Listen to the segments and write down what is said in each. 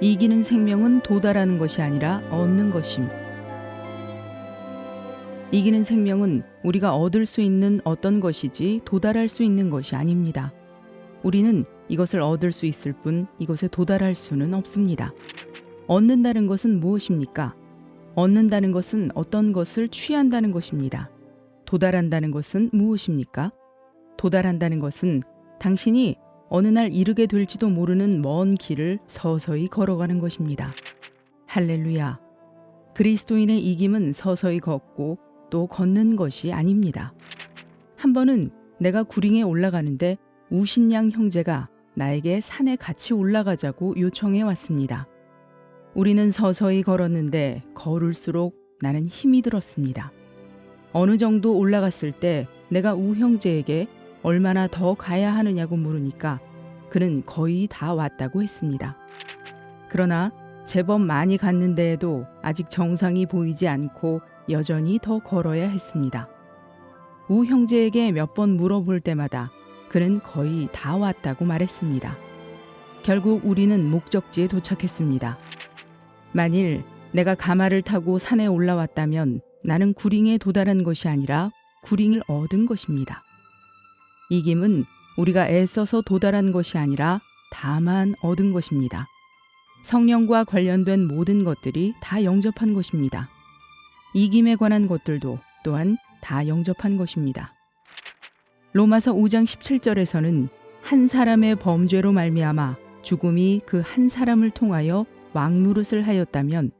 이기는 생명은 도달하는 것이 아니라 얻는 것임. 이기는 생명은 우리가 얻을 수 있는 어떤 것이지 도달할 수 있는 것이 아닙니다. 우리는 이것을 얻을 수 있을 뿐 이것에 도달할 수는 없습니다. 얻는다는 것은 무엇입니까? 얻는다는 것은 어떤 것을 취한다는 것입니다. 도달한다는 것은 무엇입니까? 도달한다는 것은 당신이 어느 날 이르게 될지도 모르는 먼 길을 서서히 걸어가는 것입니다. 할렐루야. 그리스도인의 이김은 서서히 걷고 또 걷는 것이 아닙니다. 한 번은 내가 구링에 올라가는데 우신양 형제가 나에게 산에 같이 올라가자고 요청해 왔습니다. 우리는 서서히 걸었는데 걸을수록 나는 힘이 들었습니다. 어느 정도 올라갔을 때 내가 우 형제에게 얼마나 더 가야 하느냐고 물으니까 그는 거의 다 왔다고 했습니다. 그러나 제법 많이 갔는데에도 아직 정상이 보이지 않고 여전히 더 걸어야 했습니다. 우 형제에게 몇 번 물어볼 때마다 그는 거의 다 왔다고 말했습니다. 결국 우리는 목적지에 도착했습니다. 만일 내가 가마를 타고 산에 올라왔다면 나는 구링에 도달한 것이 아니라 구링을 얻은 것입니다. 이김은 우리가 애써서 도달한 것이 아니라 다만 얻은 것입니다. 성령과 관련된 모든 것들이 다 영접한 것입니다. 이김에 관한 것들도 또한 다 영접한 것입니다. 로마서 5장 17절에서는 한 사람의 범죄로 말미암아 죽음이 그 한 사람을 통하여 왕노릇을 하였다면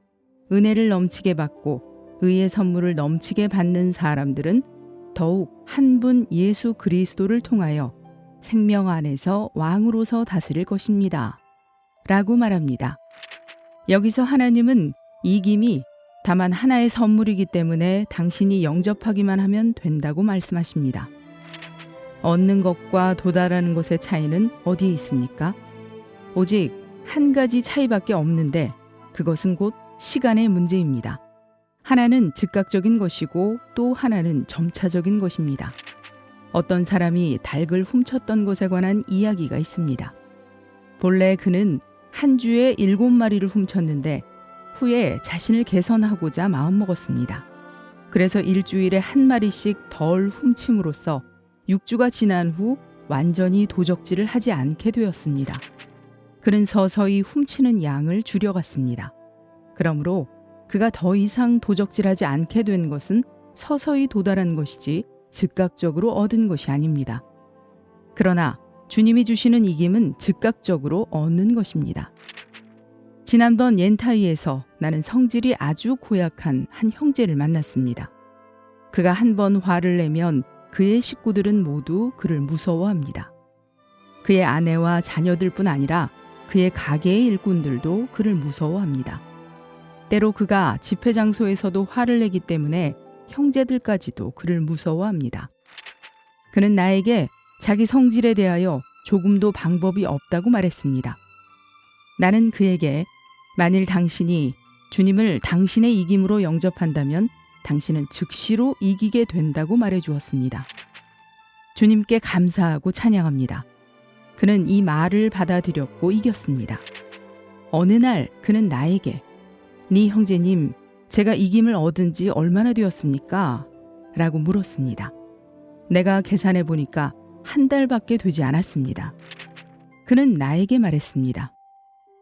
은혜를 넘치게 받고 의의 선물을 넘치게 받는 사람들은 더욱 한 분 예수 그리스도를 통하여 생명 안에서 왕으로서 다스릴 것입니다. 라고 말합니다. 여기서 하나님은 이김이 다만 하나의 선물이기 때문에 당신이 영접하기만 하면 된다고 말씀하십니다. 얻는 것과 도달하는 것의 차이는 어디에 있습니까? 오직 한 가지 차이밖에 없는데 그것은 곧 시간의 문제입니다. 하나는 즉각적인 것이고 또 하나는 점차적인 것입니다. 어떤 사람이 닭을 훔쳤던 것에 관한 이야기가 있습니다. 본래 그는 한 주에 7마리를 훔쳤는데 후에 자신을 개선하고자 마음먹었습니다. 그래서 일주일에 한 마리씩 덜 훔침으로써 6주가 지난 후 완전히 도적질을 하지 않게 되었습니다. 그는 서서히 훔치는 양을 줄여갔습니다. 그러므로 그가 더 이상 도적질하지 않게 된 것은 서서히 도달한 것이지 즉각적으로 얻은 것이 아닙니다. 그러나 주님이 주시는 이김은 즉각적으로 얻는 것입니다. 지난번 옌타이에서 나는 성질이 아주 고약한 한 형제를 만났습니다. 그가 한 번 화를 내면 그의 식구들은 모두 그를 무서워합니다. 그의 아내와 자녀들뿐 아니라 그의 가게의 일꾼들도 그를 무서워합니다. 때로 그가 집회 장소에서도 화를 내기 때문에 형제들까지도 그를 무서워합니다. 그는 나에게 자기 성질에 대하여 조금도 방법이 없다고 말했습니다. 나는 그에게 만일 당신이 주님을 당신의 이김으로 영접한다면 당신은 즉시로 이기게 된다고 말해 주었습니다. 주님께 감사하고 찬양합니다. 그는 이 말을 받아들였고 이겼습니다. 어느 날 그는 나에게 네 형제님, 제가 이김을 얻은 지 얼마나 되었습니까? 라고 물었습니다. 내가 계산해 보니까 한 달밖에 되지 않았습니다. 그는 나에게 말했습니다.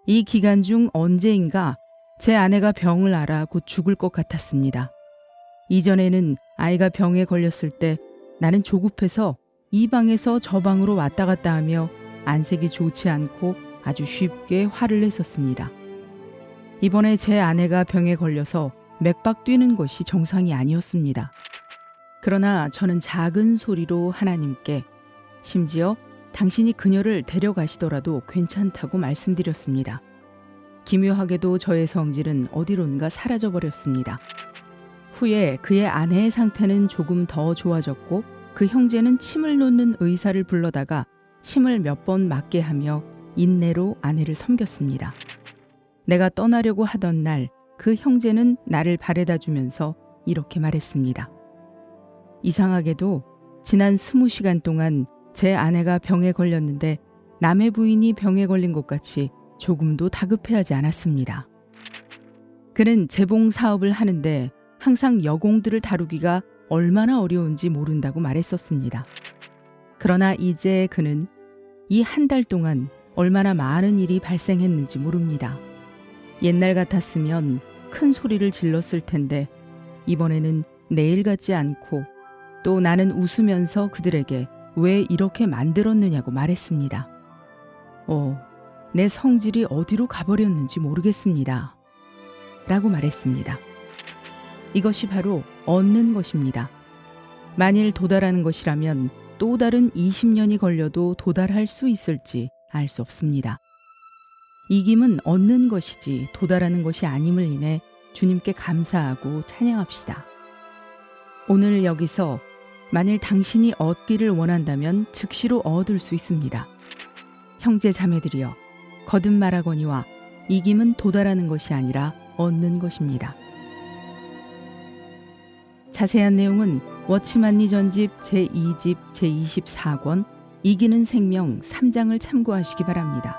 이 기간 중 언제인가 제 아내가 병을 앓아 곧 죽을 것 같았습니다. 이전에는 아이가 병에 걸렸을 때 나는 조급해서 이 방에서 저 방으로 왔다 갔다 하며 안색이 좋지 않고 아주 쉽게 화를 냈었습니다. 이번에 제 아내가 병에 걸려서 맥박 뛰는 것이 정상이 아니었습니다. 그러나 저는 작은 소리로 하나님께 심지어 당신이 그녀를 데려가시더라도 괜찮다고 말씀드렸습니다. 기묘하게도 저의 성질은 어디론가 사라져버렸습니다. 후에 그의 아내의 상태는 조금 더 좋아졌고 그 형제는 침을 놓는 의사를 불러다가 침을 몇 번 맞게 하며 인내로 아내를 섬겼습니다. 내가 떠나려고 하던 날 그 형제는 나를 바래다 주면서 이렇게 말했습니다. 이상하게도 지난 20시간 동안 제 아내가 병에 걸렸는데 남의 부인이 병에 걸린 것 같이 조금도 다급해하지 않았습니다. 그는 재봉 사업을 하는데 항상 여공들을 다루기가 얼마나 어려운지 모른다고 말했었습니다. 그러나 이제 그는 이 한 달 동안 얼마나 많은 일이 발생했는지 모릅니다. 옛날 같았으면 큰 소리를 질렀을 텐데 이번에는 내일 같지 않고 또 나는 웃으면서 그들에게 왜 이렇게 만들었느냐고 말했습니다. 내 성질이 어디로 가버렸는지 모르겠습니다. 라고 말했습니다. 이것이 바로 얻는 것입니다. 만일 도달하는 것이라면 또 다른 20년이 걸려도 도달할 수 있을지 알 수 없습니다. 이김은 얻는 것이지 도달하는 것이 아님을 인해 주님께 감사하고 찬양합시다. 오늘 여기서 만일 당신이 얻기를 원한다면 즉시로 얻을 수 있습니다. 형제 자매들이여, 거듭 말하거니와 이김은 도달하는 것이 아니라 얻는 것입니다. 자세한 내용은 워치만니 전집 제2집 제24권 이기는 생명 3장을 참고하시기 바랍니다.